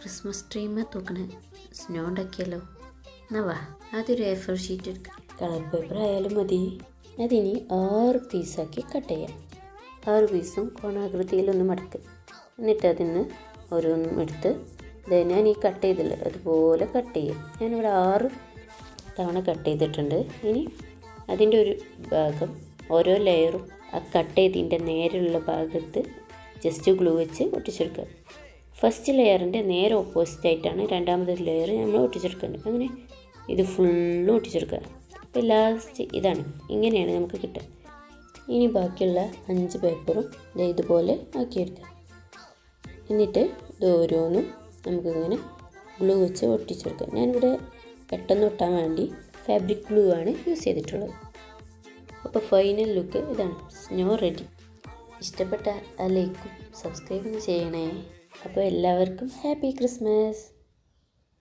Christmas ട്രീമേ തൂക്കണേ snow ഉണ്ടാക്കിയല്ലോ. എന്നാ വാ, ആദ്യം ഒരു A4 ഷീറ്റ് എടുക്കുക. കളർ പേപ്പർ ആയാലും മതി. അതിനി 6 പീസാക്കി കട്ട് ചെയ്യാം. 6 പീസും കോണാകൃതിയിലൊന്ന് മടക്കുക. എന്നിട്ട് അതിന് ഓരോന്നും എടുത്ത് ഞാൻ ഈ കട്ട് ചെയ്തില്ല അതുപോലെ കട്ട് ചെയ്യും. ഞാനിവിടെ 6 തവണ കട്ട് ചെയ്തിട്ടുണ്ട്. ഇനി അതിൻ്റെ ഒരു ഭാഗം ഓരോ ലെയറും ആ കട്ട് ചെയ്തതിൻ്റെ നേരെയുള്ള ഭാഗത്ത് ജസ്റ്റ് ഗ്ലൂ വെച്ച് ഒട്ടിച്ചെടുക്കുക. ഫസ്റ്റ് ലെയറിൻ്റെ നേരെ ഓപ്പോസിറ്റായിട്ടാണ് രണ്ടാമത്തെ ലെയർ നമ്മൾ ഒട്ടിച്ചെടുക്കേണ്ടത്. അങ്ങനെ ഇത് ഫുള്ളും ഒട്ടിച്ചെടുക്കുക. അപ്പോൾ ലാസ്റ്റ് ഇതാണ്, ഇങ്ങനെയാണ് നമുക്ക് കിട്ടുക. ഇനി ബാക്കിയുള്ള 5 പേപ്പറും ഇതുപോലെ ആക്കിയെടുക്കുക. എന്നിട്ട് ഇത് ഓരോന്നും നമുക്കിങ്ങനെ ഗ്ലൂ വെച്ച് ഒട്ടിച്ചെടുക്കുക. ഞാനിവിടെ പെട്ടെന്ന് ഒട്ടാൻ വേണ്ടി ഫാബ്രിക് ഗ്ലൂ ആണ് യൂസ് ചെയ്തിട്ടുള്ളത്. അപ്പോൾ ഫൈനൽ ലുക്ക് ഇതാണ്. Snow ready. ഇഷ്ടപ്പെട്ട ആ ലൈക്കും സബ്സ്ക്രൈബും ചെയ്യണേ. അപ്പോൾ എല്ലാവർക്കും ഹാപ്പി ക്രിസ്മസ്.